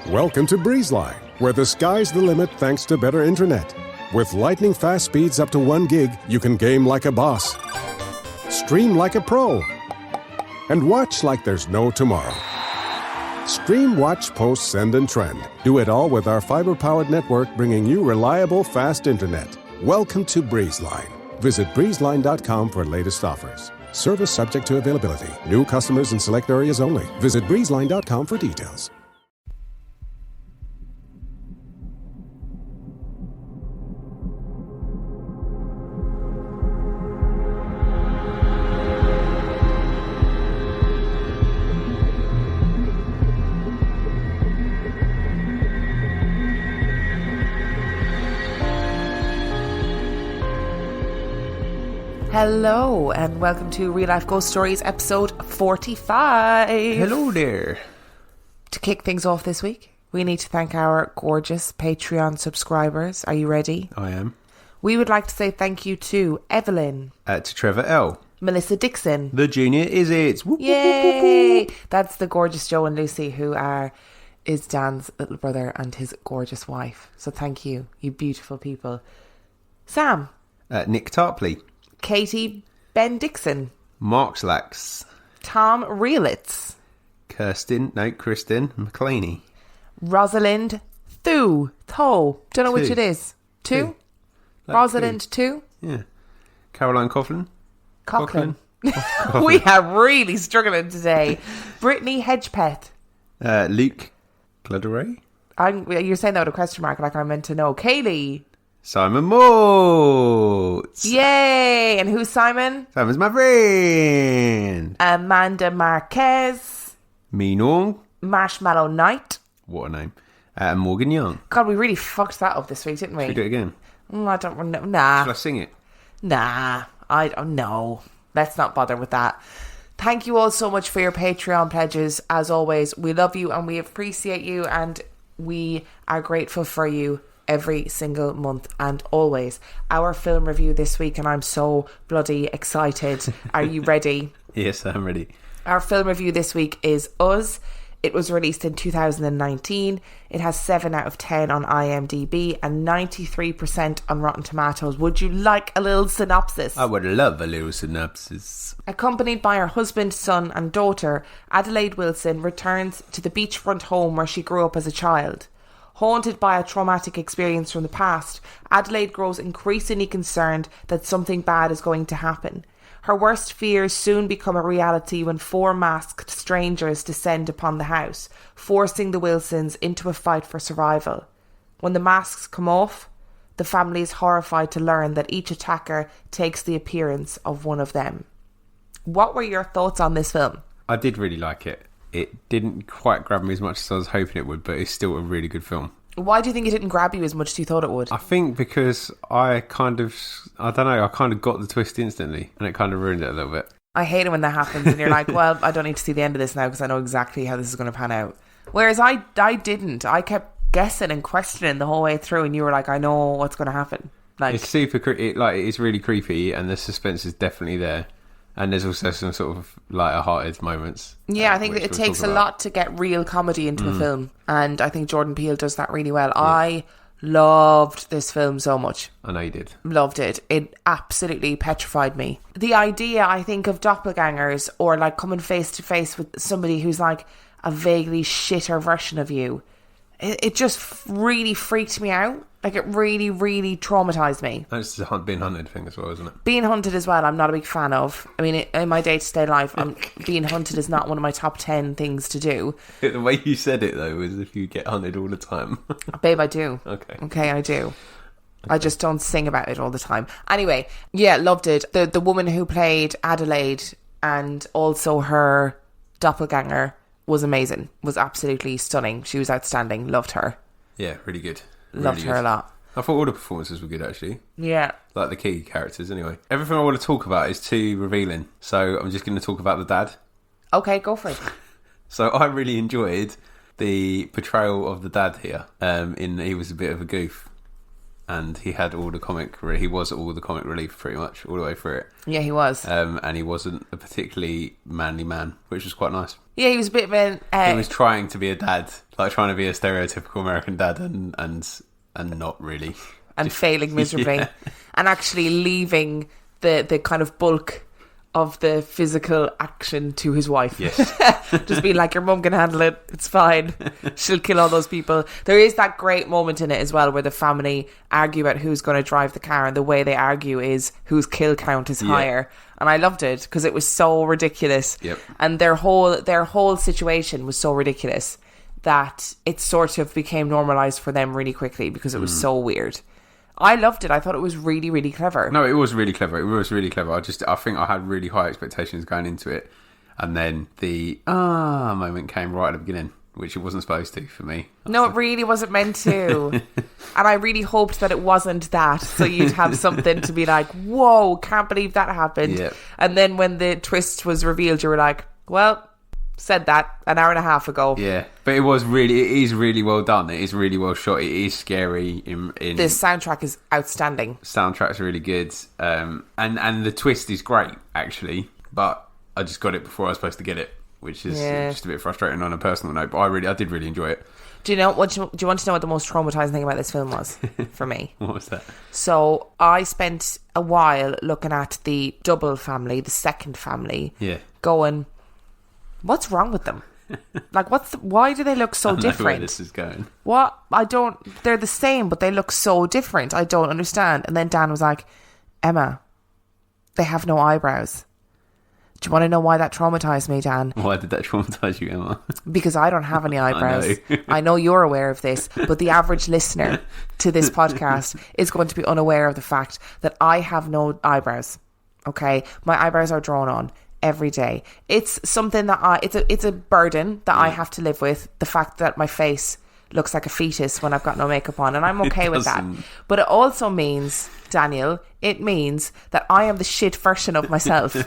Welcome to BreezeLine, where the sky's the limit thanks to better internet. With lightning fast speeds up to 1 gig, you can game like a boss, stream like a pro, and watch like there's no tomorrow. Stream, watch, post, send, and trend. Do it all with our fiber-powered network, bringing you reliable, fast internet. Welcome to BreezeLine. Visit breezeline.com for latest offers. Service subject to availability. New customers in select areas only. Visit breezeline.com for details. Hello and welcome to Real Life Ghost Stories episode 45. Hello there. To kick things off this week, we need to thank our gorgeous Patreon subscribers. Are you ready? I am. We would like to say thank you to Evelyn, To Trevor L. Melissa Dixon, The Junior Is It. Whoop, yay! That's the gorgeous Joe and Lucy, who is Dan's little brother and his gorgeous wife. So thank you, you beautiful people. Sam, Nick Tarpley. Katie Ben Dixon, Mark Slacks. Tom Reelitz, Kristen McClaney. Rosalind Thu. Don't know which Two. it is. Two? Like Rosalind Two? Yeah. Caroline Coughlin. Coughlin. We are really struggling today. Brittany Hedgepeth. Luke Cludderay. You're saying that with a question mark like I meant to know. Kaylee. Simon Mortz. Yay! And who's Simon? Simon's my friend. Amanda Marquez. Meenong. Marshmallow Knight. What a name. Morgan Young. God, we really fucked that up this week, didn't we? Should we do it again? I don't know. Nah. Shall I sing it? Nah, I don't know. Let's not bother with that. Thank you all so much for your Patreon pledges. As always, we love you and we appreciate you and we are grateful for you every single month and always. Our film review this week, and I'm so bloody excited. Are you ready? Yes, I'm ready. Our film review this week is Us. It was released in 2019. It has 7 out of 10 on IMDb and 93% on Rotten Tomatoes. Would you like a little synopsis? I would love a little synopsis. Accompanied by her husband, son and daughter, Adelaide Wilson returns to the beachfront home where she grew up as a child. Haunted by a traumatic experience from the past, Adelaide grows increasingly concerned that something bad is going to happen. Her worst fears soon become a reality when 4 masked strangers descend upon the house, forcing the Wilsons into a fight for survival. When the masks come off, the family is horrified to learn that each attacker takes the appearance of one of them. What were your thoughts on this film? I did really like it. It didn't quite grab me as much as I was hoping it would, but it's still a really good film. Why do you think it didn't grab you as much as you thought it would? I think because I kind of got the twist instantly, and it kind of ruined it a little bit. I hate it when that happens and you're like, well, I don't need to see the end of this now because I know exactly how this is going to pan out. Whereas I didn't. I kept guessing and questioning the whole way through, and you were like, I know what's going to happen. Like, It's super it's really creepy, and the suspense is definitely there. And there's also some sort of lighter-hearted moments. yeah, I think that it takes a lot to get real comedy into a film, and I think Jordan Peele does that really well. Yeah. I loved this film so much. I know you did. Loved it. It absolutely petrified me. The idea, I think, of doppelgangers or like coming face to face with somebody who's like a vaguely shitter version of you, it just really freaked me out. Like, it really, really traumatised me. And it's the being hunted thing as well, isn't it? Being hunted as well, I'm not a big fan of. I mean, in my day-to-day life, being hunted is not one of my top 10 things to do. The way you said it, though, was if you get hunted all the time. Babe, I do. Okay, I do. Okay. I just don't sing about it all the time. Anyway, yeah, loved it. The woman who played Adelaide and also her doppelganger was amazing. Was absolutely stunning. She was outstanding. Loved her. Yeah, really good. Loved her a lot. I thought all the performances were good, actually. Yeah. Like the key characters, anyway. Everything I want to talk about is too revealing, so I'm just going to talk about the dad. Okay, go for it. So I really enjoyed the portrayal of the dad here. He was a bit of a goof. and he had all the comic. He was all the comic relief pretty much all the way through it. Yeah, he was. And he wasn't a particularly manly man, which was quite nice. Yeah, he was a bit of an... He was trying to be a dad, like trying to be a stereotypical American dad, and not really. And failing miserably. Yeah. And actually leaving the kind of bulk of the physical action to his wife. Yes. Just being like, your mum can handle it, it's fine, she'll kill all those people. There is that great moment in it as well where the family argue about who's going to drive the car, and the way they argue is whose kill count is higher. And I loved it because it was so ridiculous. Yep. And their whole situation was so ridiculous that it sort of became normalised for them really quickly because it was so weird. I loved it. I thought it was really, really clever. No, it was really clever. It was really clever. I think I had really high expectations going into it. And then the moment came right at the beginning, which it wasn't supposed to for me. No, it really wasn't meant to. And I really hoped that it wasn't that. So you'd have something to be like, whoa, can't believe that happened. Yep. And then when the twist was revealed, you were like, well, said that an hour and a half ago. Yeah, but it is really well done. It is really well shot. It is scary. The soundtrack is outstanding. Soundtrack's really good. And the twist is great, actually. But I just got it before I was supposed to get it, which is just a bit frustrating on a personal note. But I did really enjoy it. Do you want to know what the most traumatizing thing about this film was for me? What was that? So I spent a while looking at the double family, the second family, going, what's wrong with them? Like, why do they look so different? I know where this is going. What? They're the same, but they look so different. I don't understand. And then Dan was like, Emma, they have no eyebrows. Do you want to know why that traumatized me, Dan? Why did that traumatize you, Emma? Because I don't have any eyebrows. I know. I know you're aware of this, but the average listener to this podcast is going to be unaware of the fact that I have no eyebrows. Okay? My eyebrows are drawn on every day. It's something that it's a burden that I have to live with. The fact that my face looks like a fetus when I've got no makeup on, and I'm okay with that. But it also means, Daniel, it means that I am the shit version of myself.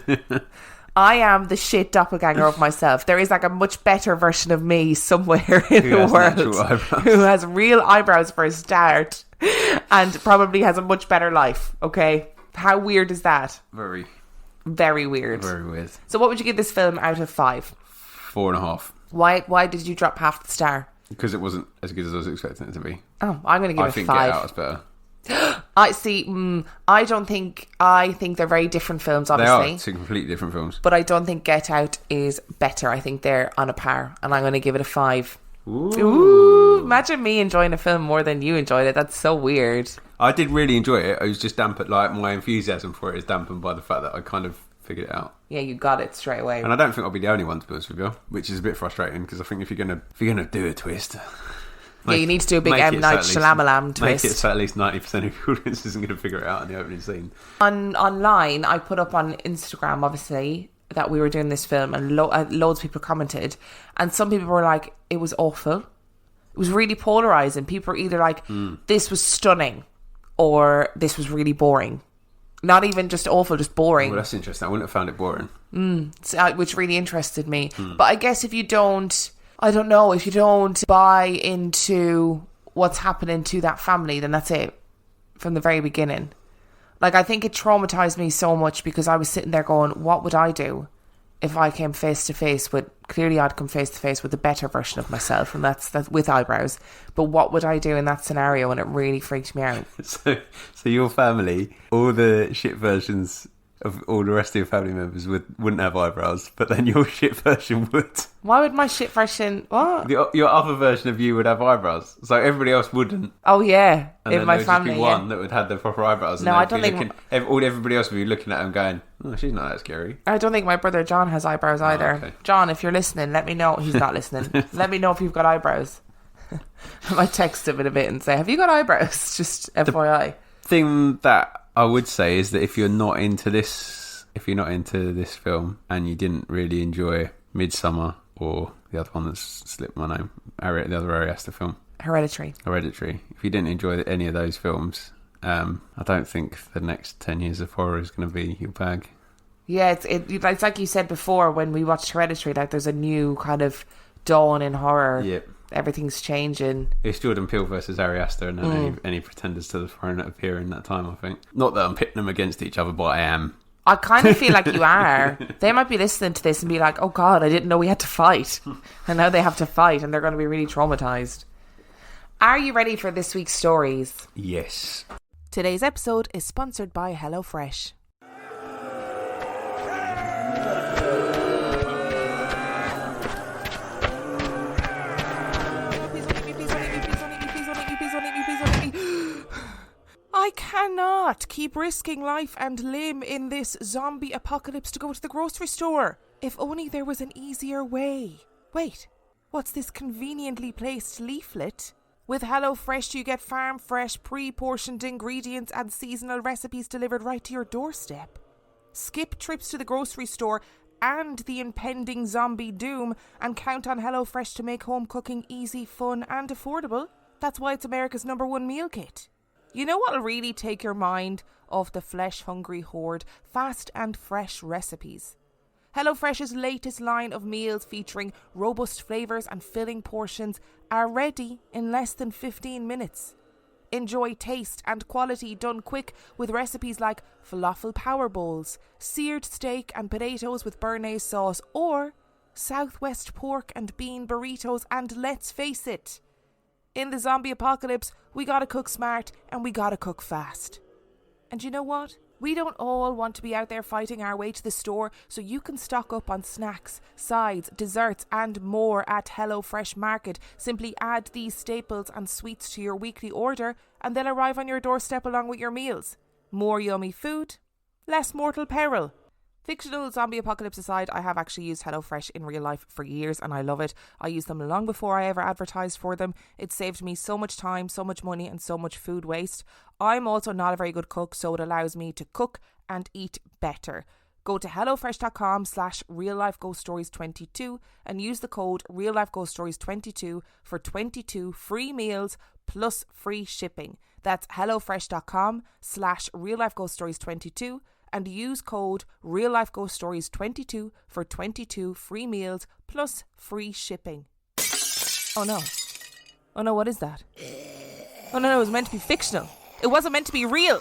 I am the shit doppelganger of myself. There is like a much better version of me somewhere in the world who has real eyebrows for a start and probably has a much better life. Okay? How weird is that? Very weird. Very weird. So what would you give this film out of 5? 4.5. Why did you drop half the star? Because it wasn't as good as I was expecting it to be. Oh, I'm going to give it 5. I think Get Out is better. I see. I think they're very different films, obviously. They are two completely different films. But I don't think Get Out is better. I think they're on a par, and I'm going to give it a 5. Ooh, imagine me enjoying a film more than you enjoyed it. That's so weird. I did really enjoy it. I was just dampened, like my enthusiasm for it is dampened by the fact that I kind of figured it out. Yeah, you got it straight away. And I don't think I'll be the only one, to be honest with you, which is a bit frustrating because I think if you're gonna do a twist, you need to do a big M. Night Shyamalan twist. Make it so at least 90% of your audience isn't going to figure it out in the opening scene. Online, I put up on Instagram, obviously, that we were doing this film, and loads of people commented, and some people were like, it was awful. It was really polarising. People were either like, this was stunning, or this was really boring. Not even just awful, just boring. Well, that's interesting. I wouldn't have found it boring. Which really interested me. But I guess if you don't buy into what's happening to that family, then that's it from the very beginning. Like, I think it traumatized me so much because I was sitting there going, what would I do if I came face to face with, clearly I'd come face to face with a better version of myself, and that's with eyebrows. But what would I do in that scenario? And it really freaked me out. So your family, all the shit versions of all the rest of your family members wouldn't have eyebrows, but then your shit version would. Why would my shit version... What? Your other version of you would have eyebrows, so everybody else wouldn't. Oh, yeah. And in then my there would family, just be one that would have the proper eyebrows. No, and I don't think... everybody else would be looking at him going, oh, she's not that scary. I don't think my brother John has eyebrows either. Okay. John, if you're listening, let me know. He's not listening. Let me know if you've got eyebrows. I might text him in a bit and say, have you got eyebrows? Just FYI. Thing that I would say is that if you're not into this film and you didn't really enjoy Midsummer or the other one that's slipped my name, the other Ari Aster film, Hereditary. If you didn't enjoy any of those films, I don't think the next 10 years of horror is going to be your bag. Yeah, it's like you said before when we watched Hereditary, like there's a new kind of dawn in horror everything's changing. It's Jordan Peele versus Ari Aster, and then any pretenders to the throne that appear in that time, I think. Not that I'm pitting them against each other, but I am. I kind of feel like you are. They might be listening to this and be like, oh God, I didn't know we had to fight. And now they have to fight and they're going to be really traumatized. Are you ready for this week's stories? Yes. Today's episode is sponsored by HelloFresh. I cannot keep risking life and limb in this zombie apocalypse to go to the grocery store. If only there was an easier way. Wait, what's this conveniently placed leaflet? With HelloFresh, you get farm fresh, pre-portioned ingredients and seasonal recipes delivered right to your doorstep. Skip trips to the grocery store and the impending zombie doom and count on HelloFresh to make home cooking easy, fun and affordable. That's why it's America's #1 meal kit. You know what'll really take your mind off the flesh-hungry horde? Fast and fresh recipes. HelloFresh's latest line of meals featuring robust flavours and filling portions are ready in less than 15 minutes. Enjoy taste and quality done quick with recipes like falafel power bowls, seared steak and potatoes with béarnaise sauce, or Southwest pork and bean burritos. And let's face it, in the zombie apocalypse, we gotta cook smart and we gotta cook fast. And you know what? We don't all want to be out there fighting our way to the store, so you can stock up on snacks, sides, desserts and more at HelloFresh Market. Simply add these staples and sweets to your weekly order and they'll arrive on your doorstep along with your meals. More yummy food, less mortal peril. Fictional zombie apocalypse aside, I have actually used HelloFresh in real life for years and I love it. I used them long before I ever advertised for them. It saved me so much time, so much money and so much food waste. I'm also not a very good cook, so it allows me to cook and eat better. Go to hellofresh.com/reallifeghoststories22 and use the code reallifeghoststories22 for 22 free meals plus free shipping. That's hellofresh.com/reallifeghoststories22 and use code reallifeghoststories22 for 22 free meals plus free shipping. Oh no, what is that? Oh no, it was meant to be fictional. It wasn't meant to be real.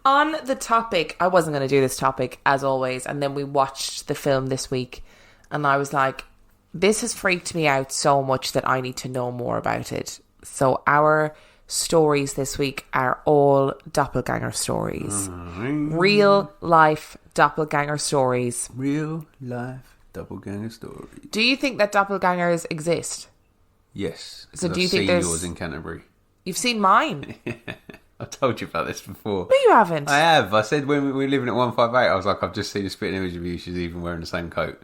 On the topic, I wasn't going to do this topic as always, and then we watched the film this week and I was like, this has freaked me out so much that I need to know more about it. So our stories this week are all doppelganger stories. Real life doppelganger stories. Real life doppelganger stories. Do you think that doppelgangers exist? Yes. So do you I've think seen there's... yours in Canterbury? You've seen mine? I told you about this before. No, you haven't. I have. I said when we were living at 158, I was like, I've just seen a spitting image of you. She's even wearing the same coat.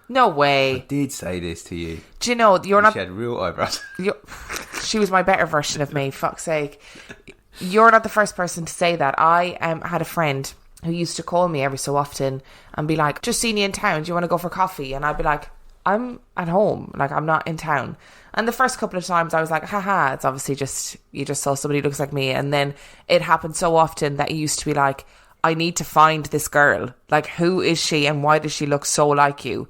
No way. I did say this to you. Do you know, you're not... She had real eyebrows. She was my better version of me, fuck's sake. You're not the first person to say that. I had a friend who used to call me every so often and be like, just seen you in town, do you want to go for coffee? And I'd be like, I'm at home, like I'm not in town. And the first couple of times I was like, haha, it's obviously just, you just saw somebody who looks like me. And then it happened so often that he used to be like, I need to find this girl. Like, who is she and why does she look so like you?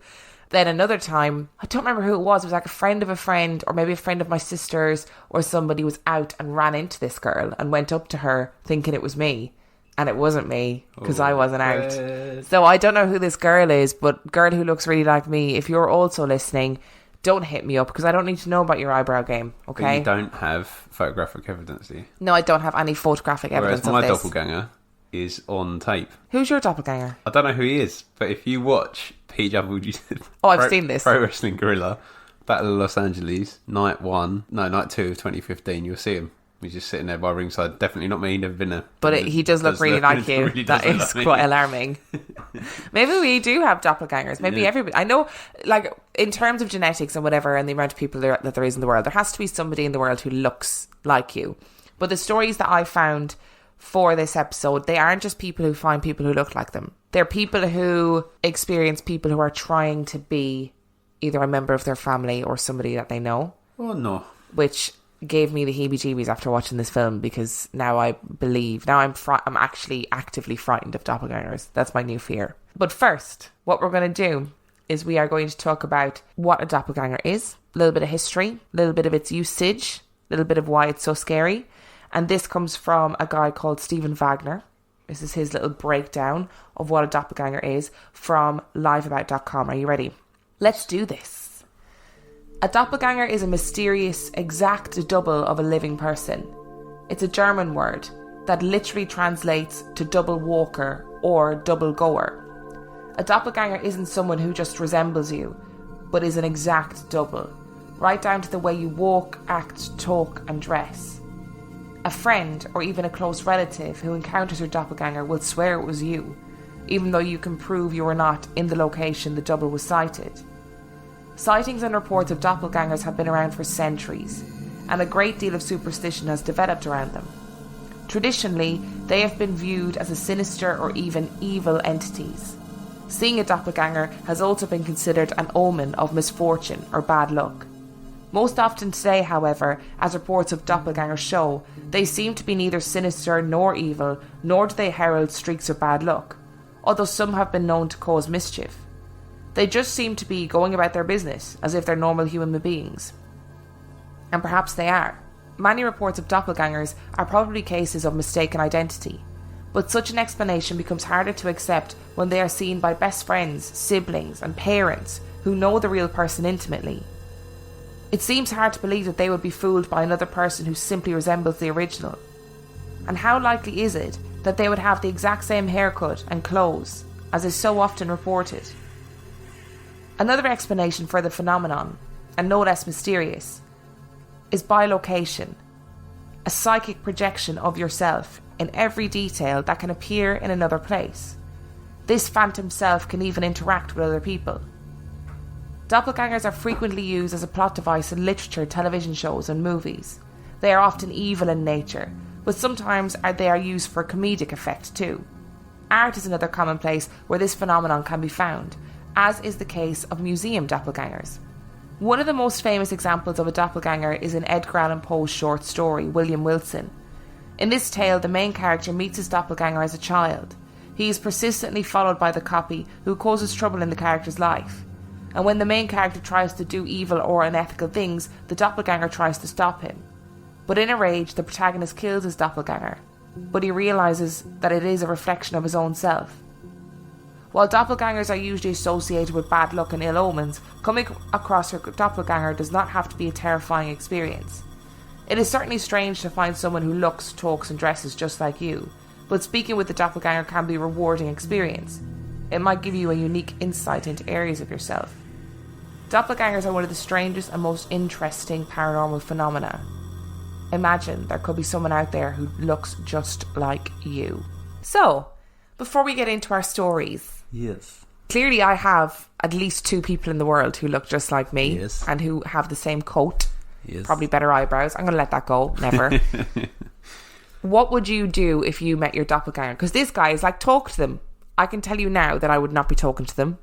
Then another time, I don't remember who it was like a friend of a friend or maybe a friend of my sister's or somebody was out and ran into this girl and went up to her thinking it was me. And it wasn't me because I wasn't out. So I don't know who this girl is, but girl who looks really like me, if you're also listening, don't hit me up because I don't need to know about your eyebrow game, okay? But you don't have photographic evidence, do you? No, I don't have any photographic evidence of my this. doppelganger is on tape. Who's your doppelganger? I don't know who he is, but if you watch PW... Oh, I've seen this. Pro Wrestling Guerrilla, Battle of Los Angeles, night 2 of 2015, you'll see him. He's just sitting there by ringside. Definitely not me, never been there. But he does look really like you. Really that is quite alarming. Maybe we do have doppelgangers. Maybe everybody... I know, like, in terms of genetics and whatever and the amount of people that there is in the world, there has to be somebody in the world who looks like you. But the stories that I found for this episode, they aren't just people who find people who look like them. They're people who experience people who are trying to be either a member of their family or somebody that they know. Oh, no. Which gave me the heebie-jeebies after watching this film because now I believe, now I'm actually actively frightened of doppelgangers. That's my new fear. But first, what we're going to do is we are going to talk about what a doppelganger is, a little bit of history, a little bit of its usage, a little bit of why it's so scary. And this comes from a guy called Stephen Wagner. This is his little breakdown of what a doppelganger is from liveabout.com. Are you ready? Let's do this. A doppelganger is a mysterious, exact double of a living person. It's a German word that literally translates to double walker or double goer. A doppelganger isn't someone who just resembles you, but is an exact double, right down to the way you walk, act, talk, and dress. A friend or even a close relative who encounters your doppelganger will swear it was you, even though you can prove you were not in the location the double was sighted. Sightings and reports of doppelgangers have been around for centuries, and a great deal of superstition has developed around them. Traditionally, they have been viewed as a sinister or even evil entities. Seeing a doppelganger has also been considered an omen of misfortune or bad luck. Most often today, however, as reports of doppelgangers show, they seem to be neither sinister nor evil, nor do they herald streaks of bad luck, although some have been known to cause mischief. They just seem to be going about their business as if they're normal human beings. And perhaps they are. Many reports of doppelgangers are probably cases of mistaken identity, but such an explanation becomes harder to accept when they are seen by best friends, siblings, and parents who know the real person intimately. It seems hard to believe that they would be fooled by another person who simply resembles the original. And how likely is it that they would have the exact same haircut and clothes, as is so often reported? Another explanation for the phenomenon, and no less mysterious, is bilocation, a psychic projection of yourself in every detail that can appear in another place. This phantom self can even interact with other people. Doppelgangers are frequently used as a plot device in literature, television shows, and movies. They are often evil in nature, but sometimes they are used for comedic effect too. Art is another common place where this phenomenon can be found, as is the case of museum doppelgangers. One of the most famous examples of a doppelganger is in Edgar Allan Poe's short story, William Wilson. In this tale, the main character meets his doppelganger as a child. He is persistently followed by the copy, who causes trouble in the character's life. And when the main character tries to do evil or unethical things, the doppelganger tries to stop him. But in a rage, the protagonist kills his doppelganger, but he realises that it is a reflection of his own self. While doppelgangers are usually associated with bad luck and ill omens, coming across your doppelganger does not have to be a terrifying experience. It is certainly strange to find someone who looks, talks and dresses just like you, but speaking with the doppelganger can be a rewarding experience. It might give you a unique insight into areas of yourself. Doppelgangers are one of the strangest and most interesting paranormal phenomena. Imagine there could be someone out there who looks just like you. So, before we get into our stories, Yes. clearly I have at least 2 people in the world who look just like me, Yes. and who have the same coat, Yes. probably better eyebrows. I'm going to let that go. Never. What would you do if you met your doppelganger? Because this guy is like, talk to them. I can tell you now that I would not be talking to them.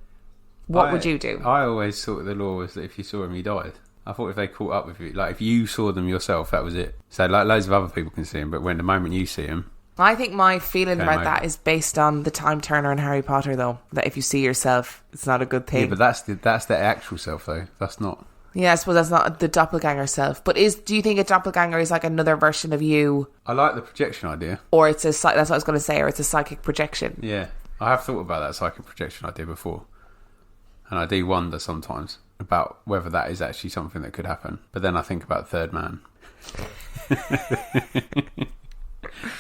What would you do? I always thought the law was that if you saw him, you died. I thought if they caught up with you, like if you saw them yourself, that was it. So like loads of other people can see him, but when the moment you see him, I think my feeling Game about over. that is based on the Time Turner and Harry Potter, though. That if you see yourself, it's not a good thing. yeah, but that's the actual self though. That's not. Yeah, I suppose that's not the doppelganger self. But do you think a doppelganger is like another version of you, I like the projection idea. or it's that's what I was going to say, or it's a psychic projection? Yeah, I have thought about that psychic projection idea before, and I do wonder sometimes about whether that is actually something that could happen. But then I think about Third Man.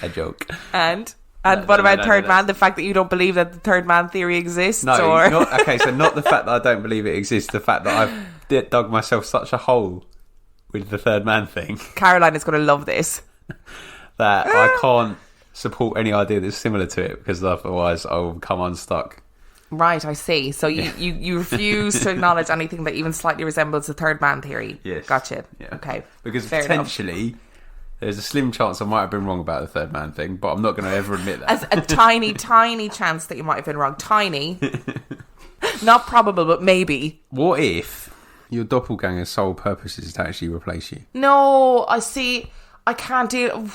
A joke. And No, what no, about no, Third no. Man? The fact that you don't believe that the Third Man theory exists? No, or so not the fact that I don't believe it exists, the fact that I've dug myself such a hole with the Third Man thing Caroline is going to love this. that I can't support any idea that's similar to it, because otherwise I will come unstuck. Right, I see. So you refuse to acknowledge anything that even slightly resembles the Third Man theory. Yes. Gotcha. Yeah. Okay. Because Fair enough. potentially there's a slim chance I might have been wrong about the Third Man thing, but I'm not going to ever admit that. As a tiny, tiny chance that you might have been wrong. Tiny. Not probable, but maybe. What if your doppelganger's sole purpose is to actually replace you? No, I see. I can't do.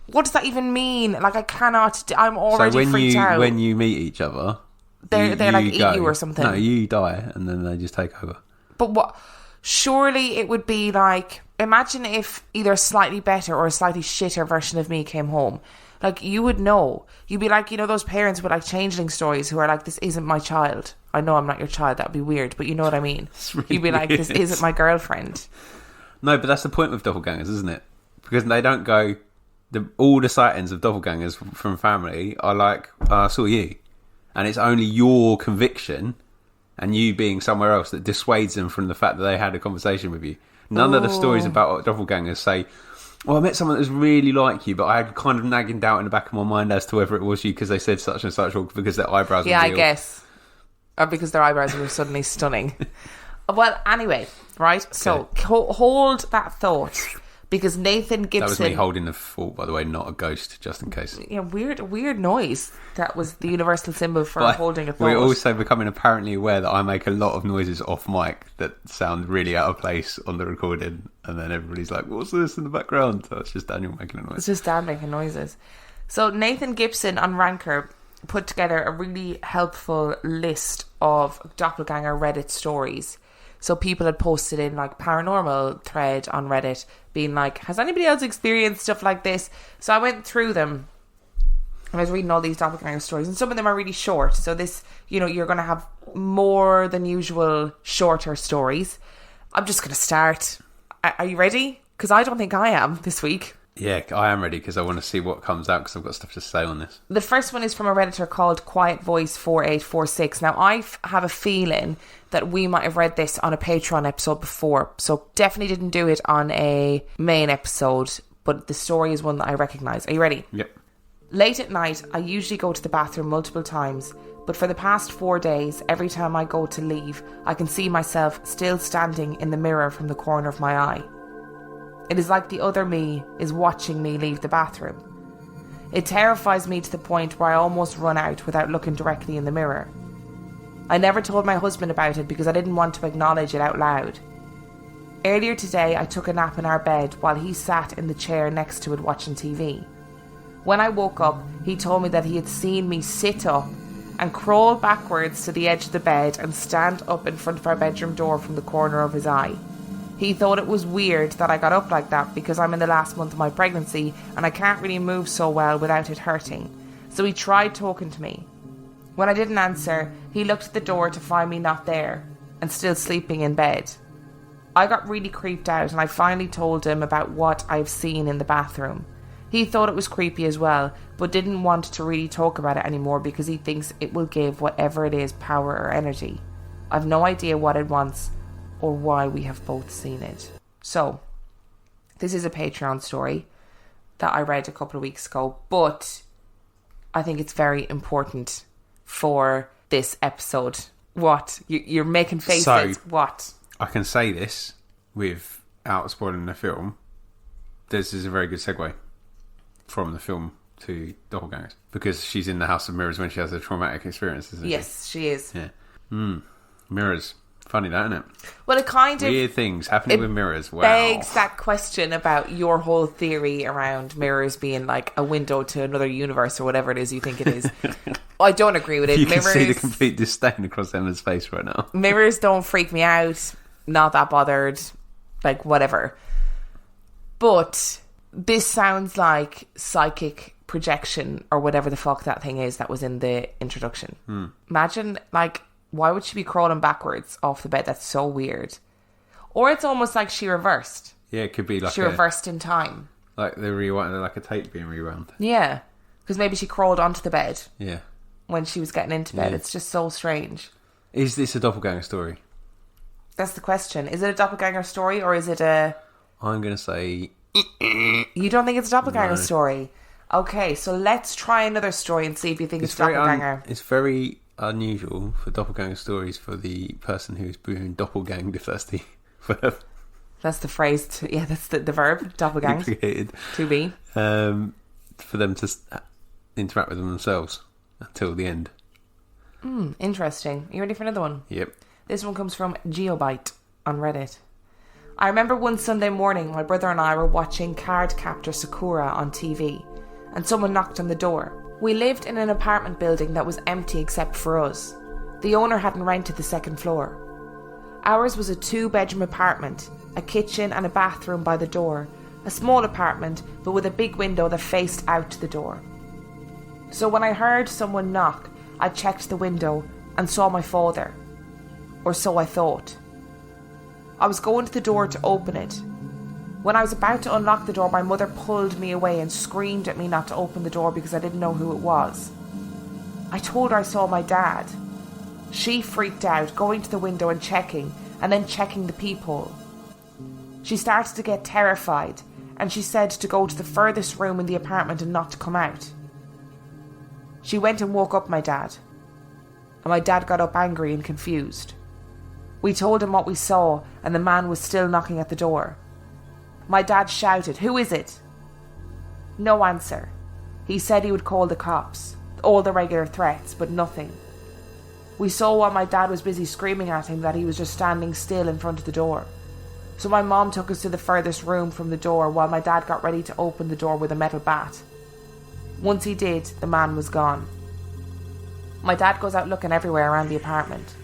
What does that even mean? Like, I cannot. I'm already So freaked out. when you meet each other, They like eat go. you or something. No, you die and then they just take over. But what? Surely it would be like, imagine if either a slightly better or a slightly shitter version of me came home. Like, you would know. You'd be like, you know, those parents with like changeling stories who are like, this isn't my child. I know I'm not your child. That would be weird, but you know what I mean. Really You'd be like, this weird. isn't my girlfriend. No, but that's the point with doppelgangers, isn't it? Because they don't go... all the sightings of doppelgangers from family are like, I saw you. And it's only your conviction and you being somewhere else that dissuades them from the fact that they had a conversation with you. None of the stories about doppelgangers say, well, I met someone that was really like you, but I had kind of nagging doubt in the back of my mind as to whether it was you because they said such and such, or because their eyebrows were Yeah, real. I guess. Or because their eyebrows were suddenly stunning. Well, anyway, right? So hold that thought. Because Nathan Gibson... That was me holding the fort, by the way, not a ghost, just in case. Yeah, weird noise. That was the universal symbol for holding a thought. We're also becoming apparently aware that I make a lot of noises off mic that sound really out of place on the recording, and then everybody's like, what's this in the background? So it's just Daniel making a noise. It's just Dan making noises. So Nathan Gibson on Ranker put together a really helpful list of doppelganger Reddit stories. So people had posted in like paranormal thread on Reddit being like, has anybody else experienced stuff like this? So I went through them and I was reading all these doppelganger stories, and some of them are really short. So this, you know, you're going to have more than usual shorter stories. I'm just going to start. Are you ready? Because I don't think I am this week. Yeah, I am ready because I want to see what comes out because I've got stuff to say on this. The first one is from a Redditor called Quiet Voice 4846. Now, I have a feeling that we might have read this on a Patreon episode before, so definitely didn't do it on a main episode, but the story is one that I recognise. Are you ready? Yep. Late at night, I usually go to the bathroom multiple times, but for the past 4 days, every time I go to leave, I can see myself still standing in the mirror from the corner of my eye. It is like the other me is watching me leave the bathroom. It terrifies me to the point where I almost run out without looking directly in the mirror. I never told my husband about it because I didn't want to acknowledge it out loud. Earlier today, I took a nap in our bed while he sat in the chair next to it watching TV. When I woke up, he told me that he had seen me sit up and crawl backwards to the edge of the bed and stand up in front of our bedroom door from the corner of his eye. He thought it was weird that I got up like that because I'm in the last month of my pregnancy and I can't really move so well without it hurting. So he tried talking to me. When I didn't answer, he looked at the door to find me not there and still sleeping in bed. I got really creeped out and I finally told him about what I've seen in the bathroom. He thought it was creepy as well, but didn't want to really talk about it anymore because he thinks it will give whatever it is power or energy. I've no idea what it wants or why we have both seen it. So, this is a Patreon story that I read a couple of weeks ago, but I think it's very important for this episode. What? You're making faces. So, what? I can say this without spoiling the film. This is a very good segue from the film to doppelgangers because she's in the House of Mirrors when she has a traumatic experience, isn't she? Yes, she is. Yeah. Mirrors. Funny that, isn't it? Well, it kind of... Weird things happening with mirrors. Wow. Begs that question about your whole theory around mirrors being like a window to another universe or whatever it is you think it is. I don't agree with it. You can see the complete disdain across Emma's face right now. Mirrors don't freak me out. Not that bothered. Like, whatever. But this sounds like psychic projection or whatever the fuck that thing is that was in the introduction. Imagine, like... Why would she be crawling backwards off the bed? That's so weird. Or it's almost like she reversed. Yeah, it could be like she reversed in time. Like they rewound, like a tape being rewound. Yeah. Because maybe she crawled onto the bed. Yeah. When she was getting into bed. Yeah. It's just so strange. Is this a doppelganger story? That's the question. Is it a doppelganger story or is it a... I'm going to say... You don't think it's a doppelganger No. story? Okay, so let's try another story and see if you think it's doppelganger. It's very unusual for doppelganger stories for the person who's being doppelganged, if that's the verb. That's the phrase. Yeah, that's the verb. Doppelganged. Duplicated. To be. For them to interact with them themselves until the end. Interesting. You ready for another one? Yep. This one comes from Geobite on Reddit. I remember one Sunday morning my brother and I were watching Cardcaptor Sakura on TV and someone knocked on the door. We lived in an apartment building that was empty except for us. The owner hadn't rented the second floor. Ours was a 2-bedroom apartment, a kitchen and a bathroom by the door, a small apartment but with a big window that faced out to the door. So when I heard someone knock, I checked the window and saw my father. Or so I thought. I was going to the door to open it. When I was about to unlock the door, my mother pulled me away and screamed at me not to open the door because I didn't know who it was. I told her I saw my dad. She freaked out, going to the window and checking, and then checking the peephole. She started to get terrified, and she said to go to the furthest room in the apartment and not to come out. She went and woke up my dad, and my dad got up angry and confused. We told him what we saw, and the man was still knocking at the door. My dad shouted, "Who is it?" No answer. He said he would call the cops. All the regular threats, but nothing. We saw while my dad was busy screaming at him that he was just standing still in front of the door. So my mom took us to the furthest room from the door while my dad got ready to open the door with a metal bat. Once he did, the man was gone. My dad goes out looking everywhere around the apartment.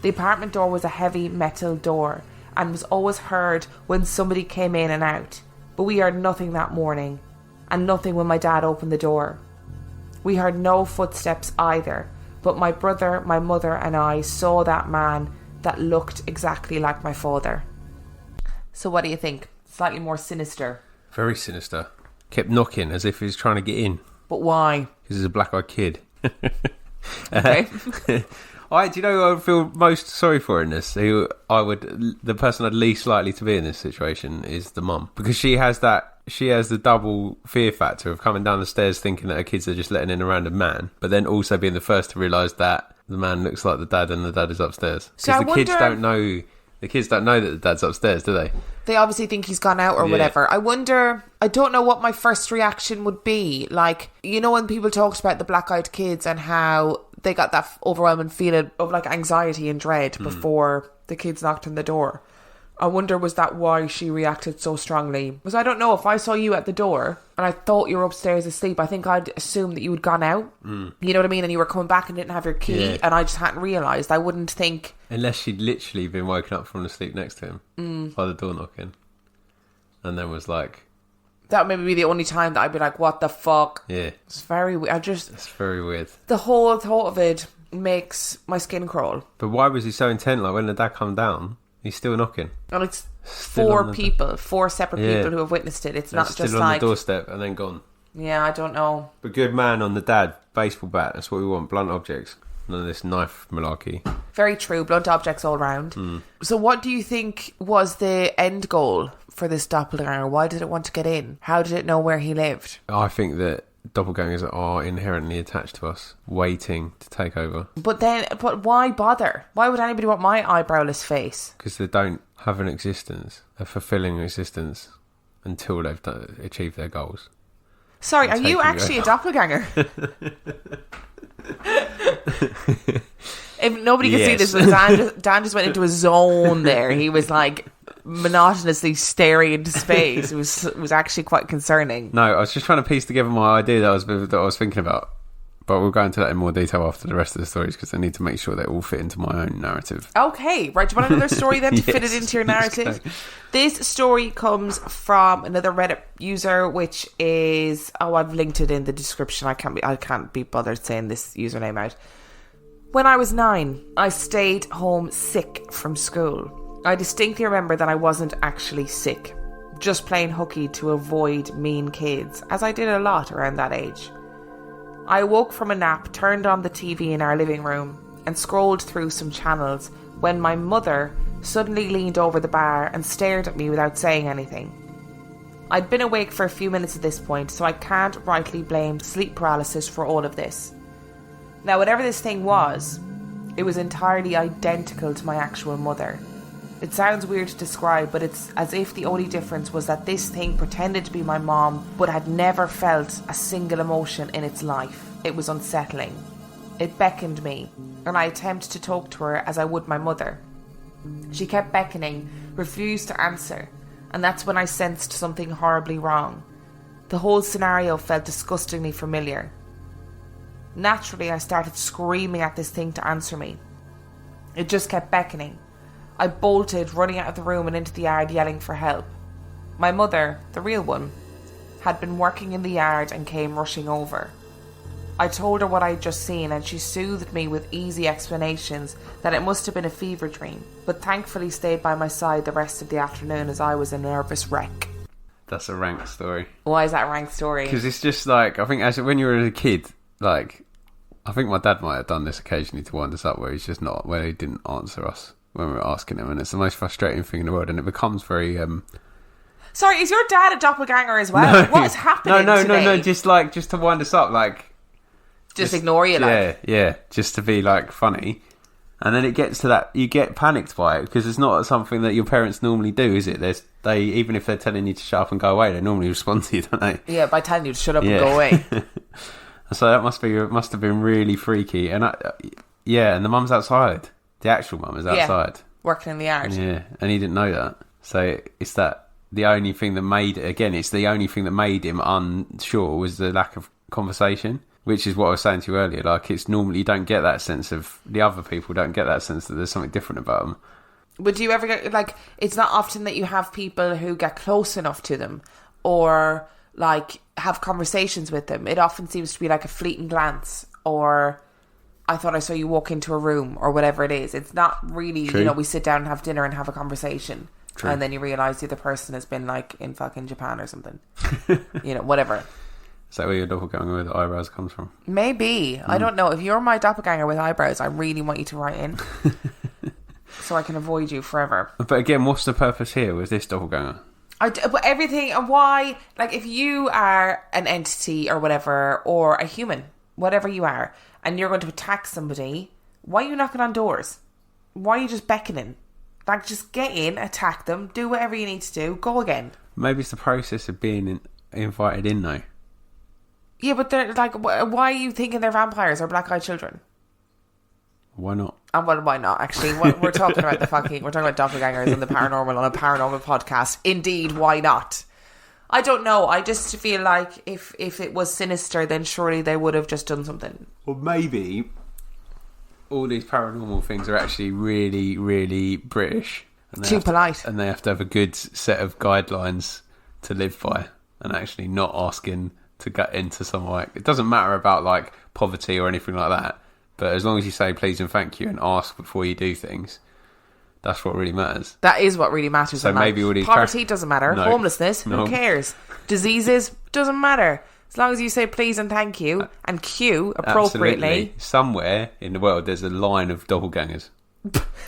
The apartment door was a heavy metal door and was always heard when somebody came in and out, but we heard nothing that morning, and nothing when my dad opened the door. We heard no footsteps either, but my brother, my mother and I saw that man that looked exactly like my father. So what do you think? Slightly more sinister. Very sinister. Kept knocking as if he was trying to get in. But why? Because he's a black-eyed kid. Okay. Do you know who I would feel most sorry for in this? The person I'd least likely to be in this situation is the mum, because she has the double fear factor of coming down the stairs thinking that her kids are just letting in a random man, but then also being the first to realise that the man looks like the dad and the dad is upstairs. Because kids don't know. The kids don't know that the dad's upstairs, do they? They obviously think he's gone out or whatever. I don't know what my first reaction would be. Like, you know, when people talked about the black-eyed kids and how they got that overwhelming feeling of like anxiety and dread before the kids knocked on the door. I wonder, was that why she reacted so strongly? Because I don't know, if I saw you at the door and I thought you were upstairs asleep, I think I'd assume that you had gone out. You know what I mean? And you were coming back and didn't have your key, and I just hadn't realised. I wouldn't think... Unless she'd literally been woken up from the sleep next to him by the door knocking. And then was like... That would maybe be the only time that I'd be like, what the fuck? Yeah. It's very weird. It's very weird. The whole thought of it makes my skin crawl. But why was he so intent? Like, when the dad come down... He's still knocking. And it's four separate people who have witnessed it. It's not just still like... on the doorstep and then gone. Yeah, I don't know. But good man on the dad, baseball bat. That's what we want, blunt objects. None of this knife malarkey. Very true, blunt objects all round. So what do you think was the end goal for this doppelganger? Why did it want to get in? How did it know where he lived? I think that doppelgangers are inherently attached to us, waiting to take over. But why bother? Why would anybody want my eyebrowless face? Because they don't have an existence, a fulfilling existence, until they've achieved their goals. Sorry, are you actually a doppelganger? If nobody can see this, Dan just went into a zone there. He was like monotonously staring into space. It was actually quite concerning. No, I was just trying to piece together my idea that I was thinking about. But we'll go into that in more detail after the rest of the stories, because I need to make sure they all fit into my own narrative. Okay, right. Do you want another story then to fit it into your narrative? This story comes from another Reddit user, which is... Oh, I've linked it in the description. I can't be bothered saying this username out. When I was 9, I stayed home sick from school. I distinctly remember that I wasn't actually sick, just playing hooky to avoid mean kids, as I did a lot around that age. I woke from a nap, turned on the TV in our living room, and scrolled through some channels when my mother suddenly leaned over the bar and stared at me without saying anything. I'd been awake for a few minutes at this point, so I can't rightly blame sleep paralysis for all of this. Now, whatever this thing was, it was entirely identical to my actual mother. It sounds weird to describe, but it's as if the only difference was that this thing pretended to be my mom, but had never felt a single emotion in its life. It was unsettling. It beckoned me, and I attempted to talk to her as I would my mother. She kept beckoning, refused to answer, and that's when I sensed something horribly wrong. The whole scenario felt disgustingly familiar. Naturally, I started screaming at this thing to answer me. It just kept beckoning. I bolted, running out of the room and into the yard yelling for help. My mother, the real one, had been working in the yard and came rushing over. I told her what I had just seen and she soothed me with easy explanations that it must have been a fever dream, but thankfully stayed by my side the rest of the afternoon as I was a nervous wreck. That's a rank story. Why is that a rank story? Because it's just like, I think when you were a kid, like, I think my dad might have done this occasionally to wind us up, where where he didn't answer us when we were asking him, and it's the most frustrating thing in the world, and it becomes very Sorry, is your dad a doppelganger as well? What is happening today? No, just to wind us up, like, just ignore you, like. Yeah, just to be like funny. And then it gets to that, you get panicked by it, because it's not something that your parents normally do, is it? They even if they're telling you to shut up and go away, they normally respond to you, don't they? Yeah, by telling you to shut up and go away. So that must have been really freaky. And and the mum's outside. The actual mum is outside. Working in the yard. Yeah, and he didn't know that. So it's the only thing that made him unsure was the lack of conversation. Which is what I was saying to you earlier. Like, it's normally, you don't get that sense of, the other people don't get that sense that there's something different about them. Would you ever get, like, it's not often that you have people who get close enough to them or, like, have conversations with them. It often seems to be like a fleeting glance or, I thought I saw you walk into a room or whatever it is. It's not really, True. we sit down and have dinner and have a conversation. True. And then you realise the other person has been, like, in fucking Japan or something. Whatever. Is that where your doppelganger with eyebrows comes from? Maybe. I don't know. If you're my doppelganger with eyebrows, I really want you to write in. So I can avoid you forever. But again, what's the purpose here with this doppelganger? But everything, why, like, if you are an entity or whatever, or a human, whatever you are, and you're going to attack somebody, why are you knocking on doors? Why are you just beckoning? Like, just get in, attack them, do whatever you need to do, go again. Maybe it's the process of being invited in, though. Yeah, but they're like, why are you thinking they're vampires or black-eyed children? Why not? And well, why not? Actually, we're talking about we're talking about doppelgangers and the paranormal on a paranormal podcast. Indeed, why not? I don't know. I just feel like if it was sinister, then surely they would have just done something. Or maybe all these paranormal things are actually really, really British. And Too polite. And they have to have a good set of guidelines to live by, and actually not asking to get into some, like, it doesn't matter about, like, poverty or anything like that, but as long as you say please and thank you and ask before you do things, that's what really matters. That is what really matters. So maybe all these poverty doesn't matter. No. Homelessness, who cares? Diseases, doesn't matter. As long as you say please and thank you and queue appropriately. Absolutely. Somewhere in the world there's a line of doppelgangers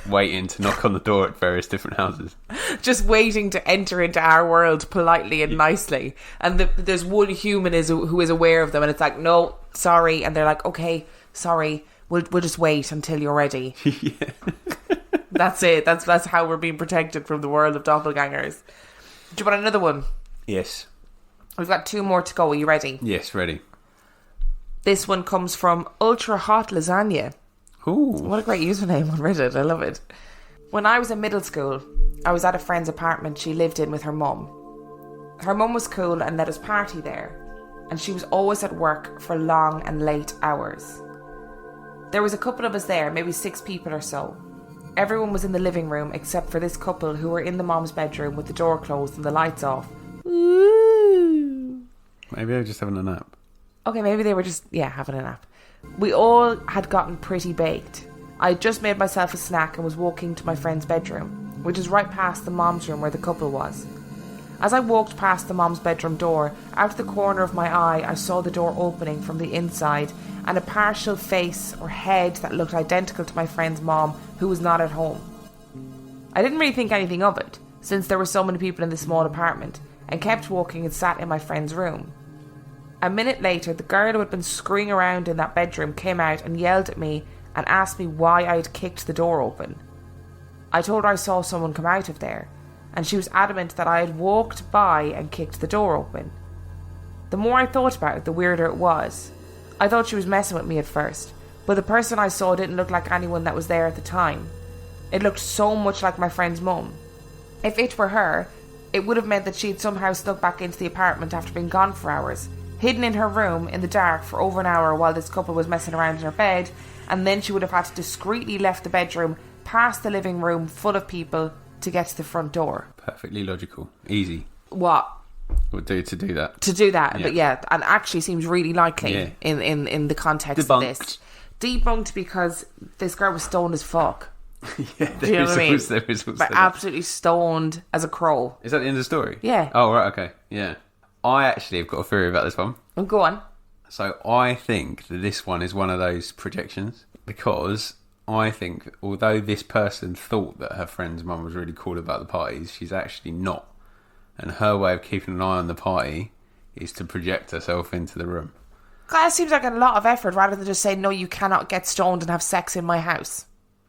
waiting to knock on the door at various different houses, just waiting to enter into our world politely and nicely, and there's one human who is aware of them, and it's like, no, sorry, and they're like, okay, sorry, we'll just wait until you're ready. Yeah. That's it. That's how we're being protected from the world of doppelgangers. Do you want another one? Yes. We've got 2 more to go. Are you ready? Yes, ready. This one comes from Ultra Hot Lasagna. Ooh. What a great username on Reddit. I love it. When I was in middle school, I was at a friend's apartment she lived in with her mum. Her mum was cool and let us party there, and she was always at work for long and late hours. There was a couple of us there, maybe 6 people or so. Everyone was in the living room except for this couple who were in the mom's bedroom with the door closed and the lights off. Ooh. Maybe they were just having a nap. Okay, maybe they were just, having a nap. We all had gotten pretty baked. I had just made myself a snack and was walking to my friend's bedroom, which is right past the mom's room where the couple was. As I walked past the mom's bedroom door, out of the corner of my eye, I saw the door opening from the inside and a partial face or head that looked identical to my friend's mom, who was not at home. I didn't really think anything of it, since there were so many people in the small apartment, and kept walking and sat in my friend's room. A minute later, the girl who had been scurrying around in that bedroom came out and yelled at me and asked me why I had kicked the door open. I told her I saw someone come out of there, and she was adamant that I had walked by and kicked the door open. The more I thought about it, the weirder it was. I thought she was messing with me at first, but the person I saw didn't look like anyone that was there at the time. It looked so much like my friend's mum. If it were her, It would have meant that she'd somehow snuck back into the apartment after being gone for hours, hidden in her room in the dark for over an hour while this couple was messing around in her bed, and then she would have had to discreetly left the bedroom, past the living room full of people, to get to the front door. Perfectly logical. Easy. What? Would do to do that. To do that, Yeah. but yeah, and actually seems really likely Yeah. in the context Debunked. of this. Debunked because this girl was stoned as fuck. Yeah, Do you know what I mean? There is also But that. absolutely stoned as a crow. Is that the end of the story? Yeah. Oh, right, okay. Yeah. I actually have got a theory about this one. And go on. So I think that this one is one of those projections because I think although this person thought that her friend's mum was really cool about the parties, she's actually not. And her way of keeping an eye on the party is to project herself into the room. That seems like a lot of effort rather than just saying, no, you cannot get stoned and have sex in my house.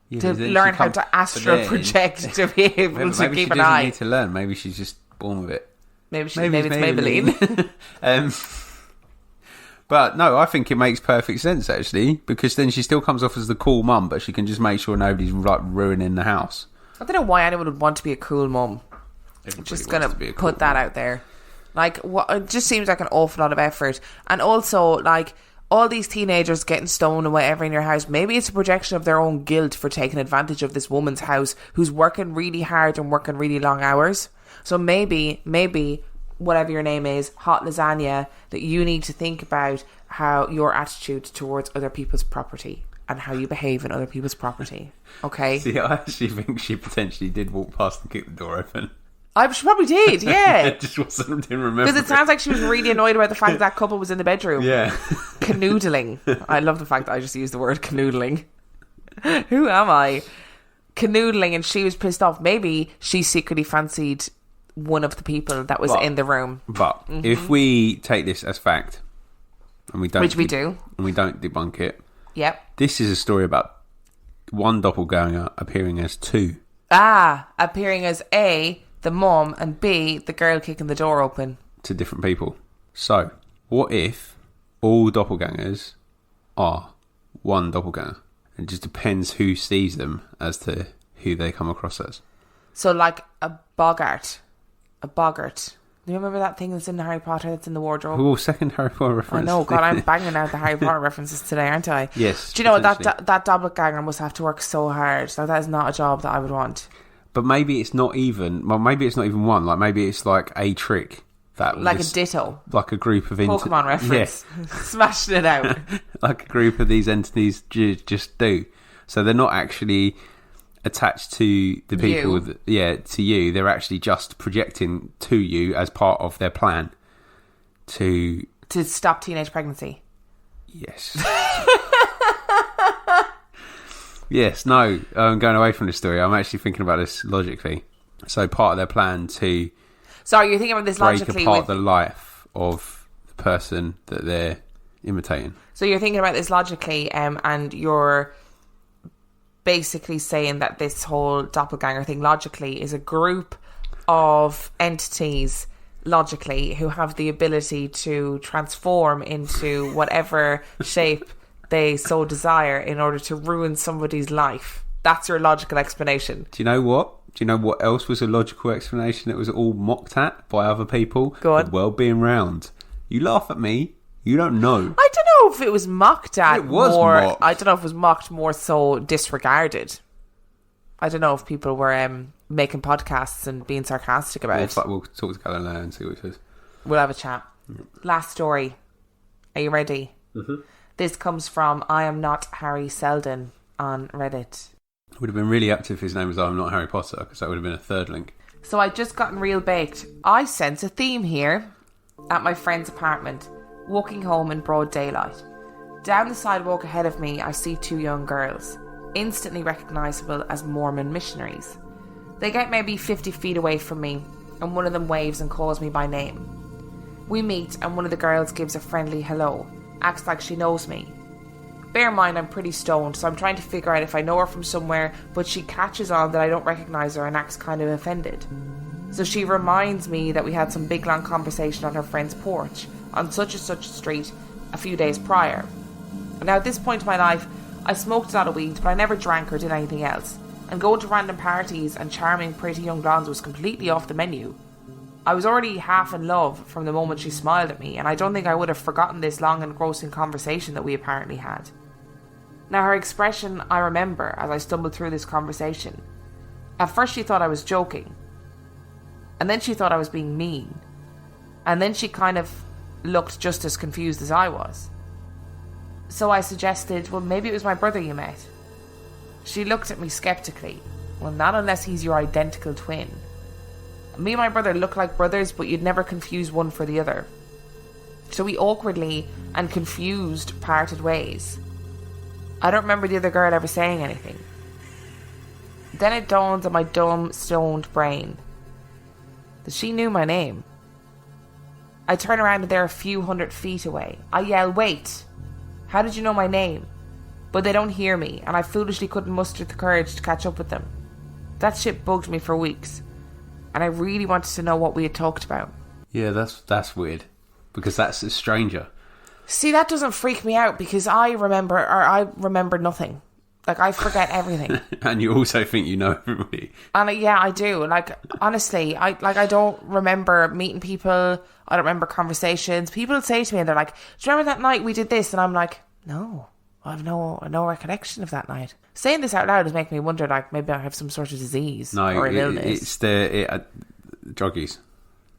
Yeah, To then she learn how comes- to astral but then- project to be able Maybe to keep she an doesn't eye. need to learn. Maybe she's just born with it. Maybe it's Maybelline. But no, I think it makes perfect sense actually, because then she still comes off as the cool mum, but she can just make sure nobody's like ruining the house. I don't know why anyone would want to be a cool mum. Everybody Just wants gonna to be a put cool that mum. out there. Like, what? It just seems like an awful lot of effort. And also, like, all these teenagers getting stoned and whatever in your house, maybe it's a projection of their own guilt for taking advantage of this woman's house who's working really hard and working really long hours. So maybe, whatever your name is, Hot Lasagna, that you need to think about how your attitude towards other people's property and how you behave in other people's property. Okay? See, I actually think she potentially did walk past and kick the door open. She probably did, yeah. It just wasn't, didn't remember. Because it sounds like she was really annoyed about the fact that couple was in the bedroom. Yeah. Canoodling. I love the fact that I just used the word canoodling. Who am I? Canoodling, and she was pissed off. Maybe she secretly fancied one of the people that was But- in the room. But if we take this as fact, and we don't, Which we do. and we don't debunk it, Yep. this is a story about one doppelganger appearing as two. Appearing as A, the mum, and B, the girl kicking the door open. To different people. So, what if all doppelgangers are one doppelganger? It just depends who sees them as to who they come across as. So like a boggart. A boggart. Do you remember that thing that's in Harry Potter that's in the wardrobe? Oh, second Harry Potter reference. I know, God, I'm banging out the Harry Potter references today, aren't I? Yes, Do you know what, potentially. that doppelganger must have to work so hard. Like, that is not a job that I would want. But maybe it's not even. Well, maybe it's not even one. Like maybe it's like a trick that Like this- a ditto. like a group of Pokemon reference. Smashing it out. like a group of these entities just do. So they're not actually attached to the people. You. To you. They're actually just projecting to you as part of their plan. To To stop teenage pregnancy. yes. Yes, no, I'm going away from this story. I'm actually thinking about this logically. So part of their plan to Sorry, you're thinking about this break logically. apart the life of the person that they're imitating. So you're thinking about this logically, and you're basically saying that this whole doppelganger thing logically is a group of entities logically who have the ability to transform into whatever shape they so desire in order to ruin somebody's life. That's your logical explanation. Do you know what? Do you know what else was a logical explanation that was all mocked at by other people? Go on. The world being round. You laugh at me. You don't know. I don't know if it was mocked at. It was more. mocked. I don't know if it was mocked more so disregarded. I don't know if people were making podcasts and being sarcastic about it. We'll talk to Callum now and see what he says. We'll have a chat. Last story. Are you ready? Mm-hmm. This comes from I Am Not Harry Seldon on Reddit. It would have been really active if his name was I'm Not Harry Potter, because that would have been a third link. So I just gotten real baked. I sense a theme here. At my friend's apartment, walking home in broad daylight. Down the sidewalk ahead of me, I see two young girls, instantly recognisable as Mormon missionaries. They get maybe 50 feet away from me, and one of them waves and calls me by name. We meet, and one of the girls gives a friendly hello, acts like she knows me. Bear in mind I'm pretty stoned, so I'm trying to figure out if I know her from somewhere, but she catches on that I don't recognise her and acts kind of offended. So she reminds me that we had some big long conversation on her friend's porch, on such and such a street, a few days prior. And now at this point in my life, I smoked a lot of weed, but I never drank or did anything else, and going to random parties and charming pretty young blondes was completely off the menu. I was already half in love from the moment she smiled at me, and I don't think I would have forgotten this long engrossing conversation that we apparently had. Now, her expression I remember as I stumbled through this conversation. At first she thought I was joking, and then she thought I was being mean, and then she kind of looked just as confused as I was. So I suggested, well, maybe it was my brother you met. She looked at me skeptically. Well, not unless he's your identical twin. Me and my brother look like brothers, but you'd never confuse one for the other. So we awkwardly and confused parted ways. I don't remember the other girl ever saying anything. Then it dawned on my dumb, stoned brain that she knew my name. I turn around and they're a few hundred feet away. I yell, "Wait! How did you know my name?" But they don't hear me, and I foolishly couldn't muster the courage to catch up with them. That shit bugged me for weeks, and I really wanted to know what we had talked about. Yeah, that's weird, because that's a stranger. See, that doesn't freak me out because I remember nothing. Like, I forget everything. And you also think you know everybody. And yeah, I do. Like, honestly, I don't remember meeting people. I don't remember conversations. People say to me, and they're like, "Do you remember that night we did this?" And I'm like, "No, I have no recollection of that night." Saying this out loud is making me wonder, like, maybe I have some sort of disease or an illness. It's the druggies.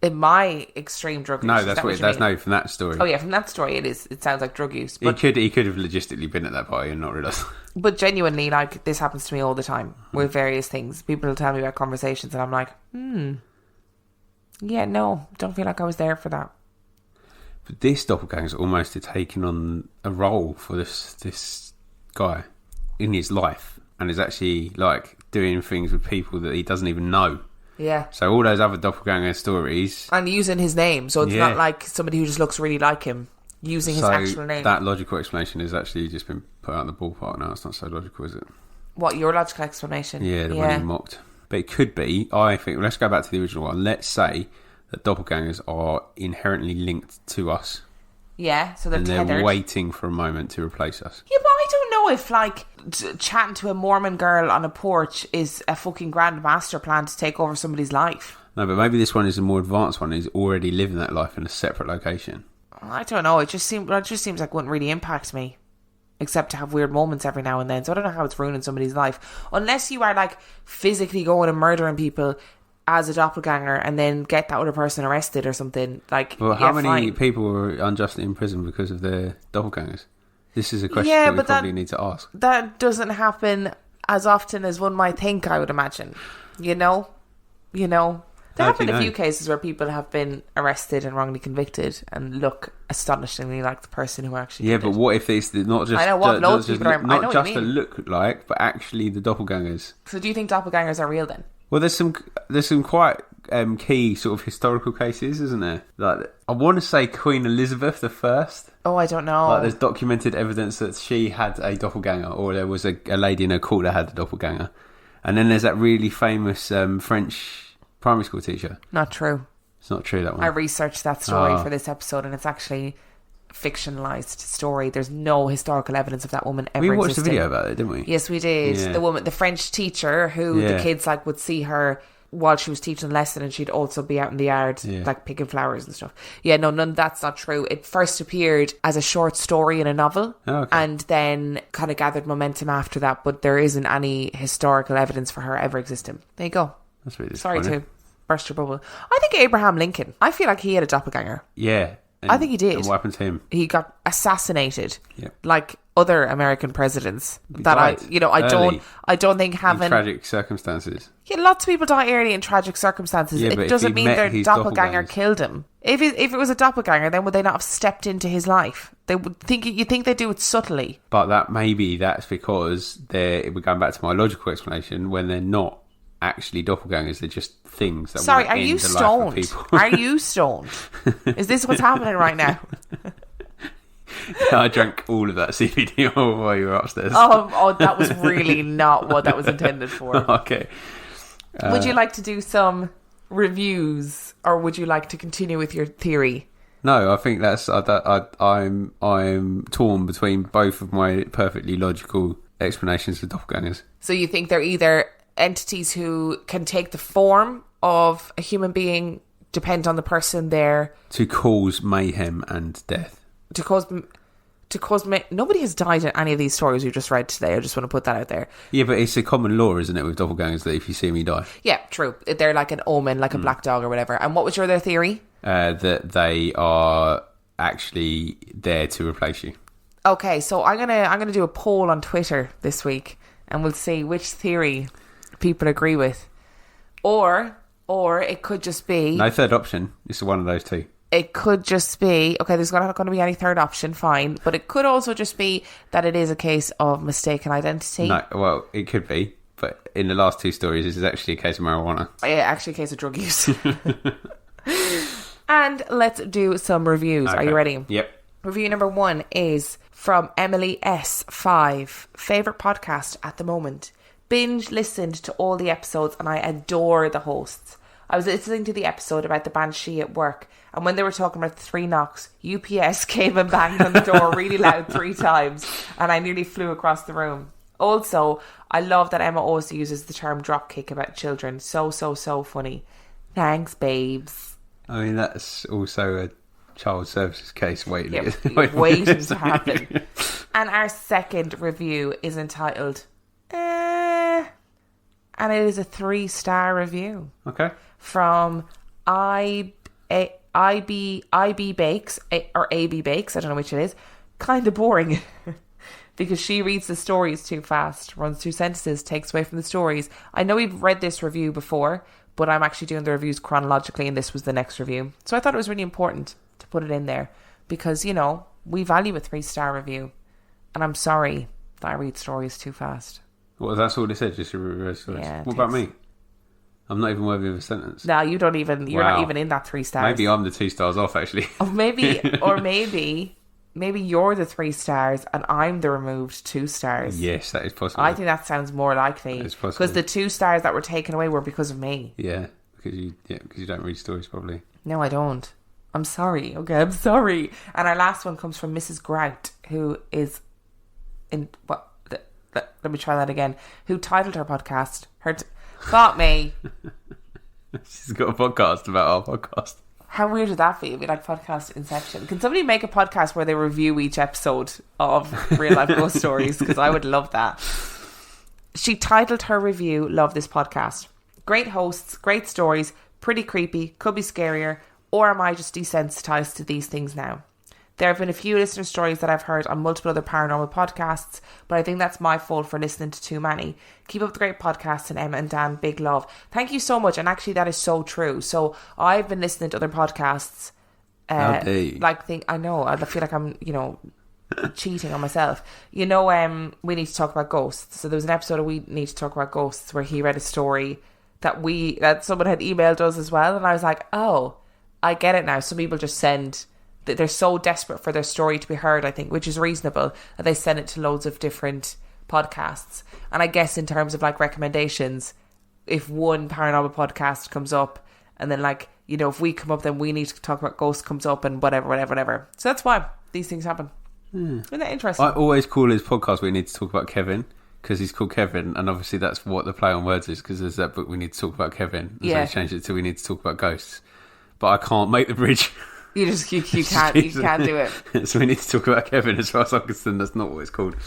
In my extreme drug use. No, that's from that story. Oh yeah, from that story it is. It sounds like drug use. But He could have logistically been at that party and not realised. But genuinely, like, this happens to me all the time with various things. People will tell me about conversations and I'm like, yeah, no, don't feel like I was there for that. But this doppelganger's almost taken on a role for this guy in his life, and is actually like doing things with people that he doesn't even know. Yeah. So all those other doppelganger stories, and using his name, so it's not like somebody who just looks really like him using his actual name. That logical explanation has actually just been put out of the ballpark now. It's not so logical, is it? What, your logical explanation? Yeah, the one he mocked. But it could be, I think, let's go back to the original one. Let's say that doppelgangers are inherently linked to us. Yeah, so they're tethered. They're waiting for a moment to replace us. Yeah, but I don't know if, like, chatting to a Mormon girl on a porch is a fucking grand master plan to take over somebody's life. No, but maybe this one is a more advanced one. He's already living that life in a separate location. I don't know. It just seems like it wouldn't really impact me, except to have weird moments every now and then. So I don't know how it's ruining somebody's life, unless you are like physically going and murdering people as a doppelganger and then get that other person arrested or something. Like, well, how many people were unjustly imprisoned because of their doppelgangers? This is a question that we probably need to ask. That doesn't happen as often as one might think, I would imagine. You know? There have been a few cases where people have been arrested and wrongly convicted and look astonishingly like the person who actually did but it. What if it's not just... I know what loads of people are... Not just the look like, but actually the doppelgangers. So do you think doppelgangers are real then? Well, there's some quite key sort of historical cases, isn't there? Like, I want to say Queen Elizabeth I. Oh, I don't know. Like, there's documented evidence that she had a doppelganger, or there was a lady in her court that had a doppelganger. And then there's that really famous French primary school teacher. Not true. It's not true, that one. I researched that story for this episode, and it's actually fictionalized story. There's no historical evidence of that woman ever existing. We watched a video about it, didn't we? Yes, we did. Yeah. The French teacher who the kids like would see her while she was teaching a lesson, and she'd also be out in the yard like picking flowers and stuff. Yeah, no, that's not true. It first appeared as a short story in a novel, and then kind of gathered momentum after that, but there isn't any historical evidence for her ever existing. There you go. That's really Sorry to burst your bubble. I think Abraham Lincoln, I feel like he had a doppelganger. Yeah. I think he did. And what happened to him? He got assassinated, Yep. like other American presidents. I don't think having in tragic circumstances. Yeah, lots of people die early in tragic circumstances. Yeah, it doesn't mean their doppelganger killed him. If it was a doppelganger, then would they not have stepped into his life? They would think. You think they do it subtly, but that's because we're going back to my logical explanation. When they're not actually doppelgangers, they're just things that... Sorry, are you stoned? Are you stoned? Is this what's happening right now? I drank all of that CBD while you were upstairs. Oh, that was really not what that was intended for. Okay. Would you like to do some reviews, or would you like to continue with your theory? No, I think I'm torn between both of my perfectly logical explanations for doppelgangers. So you think they're either entities who can take the form of a human being depends on the person there. To cause mayhem and death. To cause nobody has died in any of these stories we just read today. I just want to put that out there. Yeah, but it's a common law, isn't it, with doppelgangers, that if you see me die. Yeah, true. They're like an omen, like a black dog or whatever. And what was your other theory? That they are actually there to replace you. Okay, so I'm gonna do a poll on Twitter this week, and we'll see which theory people agree with. Or it could just be... No third option. It's one of those two. It could just be... Okay, there's not going to be any third option, fine. But it could also just be that it is a case of mistaken identity. No, well, it could be. But in the last two stories, this is actually a case of marijuana. Yeah, actually a case of drug use. And let's do some reviews. Okay. Are you ready? Yep. Review number 1 is from Emily S5. Favourite podcast at the moment. Binge listened to all the episodes and I adore the hosts. I was listening to the episode about the banshee at work, and when they were talking about the 3 knocks, UPS came and banged on the door really loud 3 times, and I nearly flew across the room. Also, I love that Emma also uses the term dropkick about children. So funny. Thanks, babes. I mean, that's also a child services case waiting to happen. And our second review is entitled and it is a 3-star review. Okay. From IB Bakes or AB Bakes, I don't know which it is. Kind of boring. Because she reads the stories too fast, runs 2 sentences, takes away from the stories. I know we've read this review before, but I'm actually doing the reviews chronologically, and this was the next review. So I thought it was really important to put it in there because, you know, we value a 3-star review, and I'm sorry that I read stories too fast. Well, that's all they said, just a reverse stories. Yeah, what about me? I'm not even worthy of a sentence. No, you're not even in that 3 stars. Maybe I'm the 2 stars off, actually. Maybe you're the 3 stars and I'm the removed 2 stars. Yes, that is possible. I think that sounds more likely. That is possible. Because the 2 stars that were taken away were because of me. Yeah, because you don't read stories probably. No, I don't. I'm sorry. Okay, I'm sorry. And our last one comes from Mrs. Grout, who is in what? Let me try that again. Who titled her podcast? Got me. She's got a podcast about our podcast. How weird would that be? It'd be like podcast Inception. Can somebody make a podcast where they review each episode of Real Life Ghost Stories? Because I would love that. She titled her review, Love This Podcast. Great hosts, great stories, pretty creepy, could be scarier, or am I just desensitized to these things now? There have been a few listener stories that I've heard on multiple other paranormal podcasts, but I think that's my fault for listening to too many. Keep up the great podcasts, and Emma and Dan, big love. Thank you so much, and actually that is so true. So I've been listening to other podcasts. I know, I feel like I'm, cheating on myself. We need to talk about ghosts. So there was an episode of We Need to Talk About Ghosts where he read a story that someone had emailed us as well, and I was like, oh, I get it now. Some people just send... They're so desperate for their story to be heard, I think, which is reasonable, that they send it to loads of different podcasts. And I guess in terms of like recommendations, if one paranormal podcast comes up and then if we come up, then We Need to Talk About Ghosts comes up and whatever. So that's why these things happen. Isn't that interesting? I always call his podcast We Need to Talk About Kevin because he's called Kevin, and obviously that's what the play on words is, because there's that book We Need to Talk About Kevin. And so he changed it to We Need to Talk About Ghosts. But I can't make the bridge. You can't do it. So We Need to Talk About Kevin. As far as I'm concerned, that's not what it's called.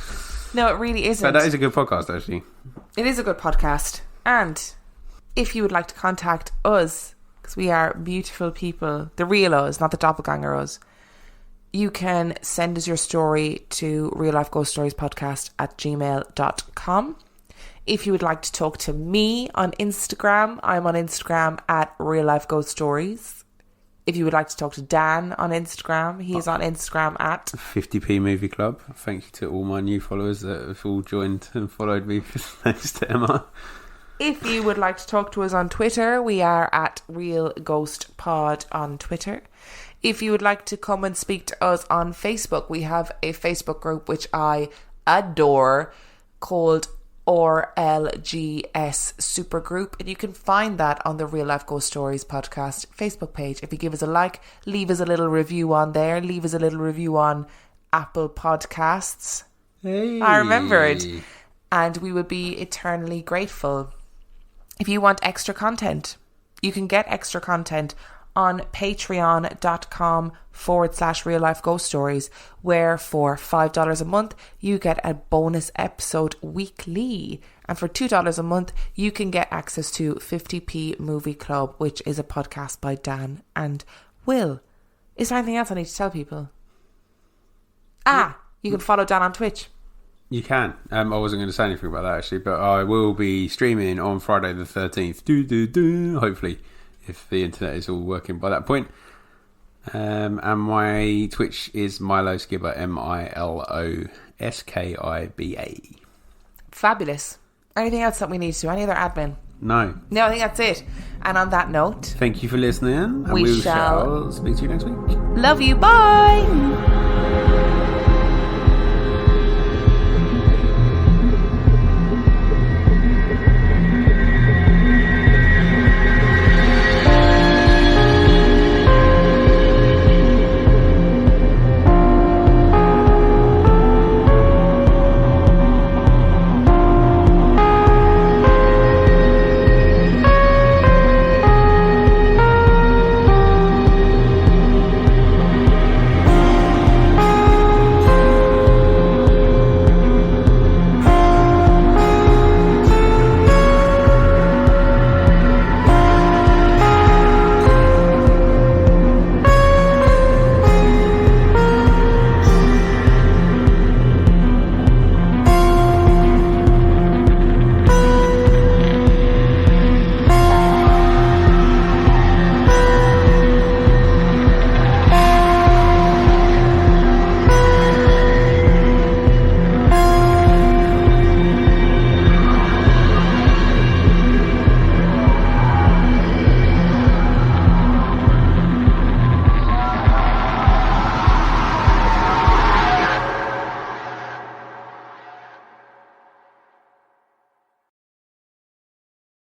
No, it really isn't. But that is a good podcast, actually. It is a good podcast. And if you would like to contact us, because we are beautiful people, the real us, not the doppelganger us, you can send us your story to reallifeghoststoriespodcast@gmail.com. If you would like to talk to me on Instagram, I'm on Instagram at reallifeghoststories. If you would like to talk to Dan on Instagram, he's on Instagram at 50p Movie Club. Thank you to all my new followers that have all joined and followed me, thanks to Emma. If you would like to talk to us on Twitter, we are at Real Ghost Pod on Twitter. If you would like to come and speak to us on Facebook, we have a Facebook group which I adore called RLGS Supergroup, and you can find that on the Real Life Ghost Stories podcast Facebook page. If you give us a like, leave us a little review on there, leave us a little review on Apple Podcasts. Hey. I remembered. And we would be eternally grateful. If you want extra content, you can get extra content on patreon.com/real life ghost stories, where for $5 a month you get a bonus episode weekly, and for $2 a month you can get access to 50p Movie Club, which is a podcast by Dan and Will. Is there anything else I need to tell people? You can follow Dan on Twitch. You can. I wasn't going to say anything about that actually, but I will be streaming on Friday the 13th. Hopefully, if the internet is all working by that point. And my Twitch is Milo Skibber, MILOSKIBA. Fabulous. Anything else that we need to do? Any other admin? No, I think that's it. And on that note, thank you for listening, and we we shall shall speak to you next week. love you. Bye.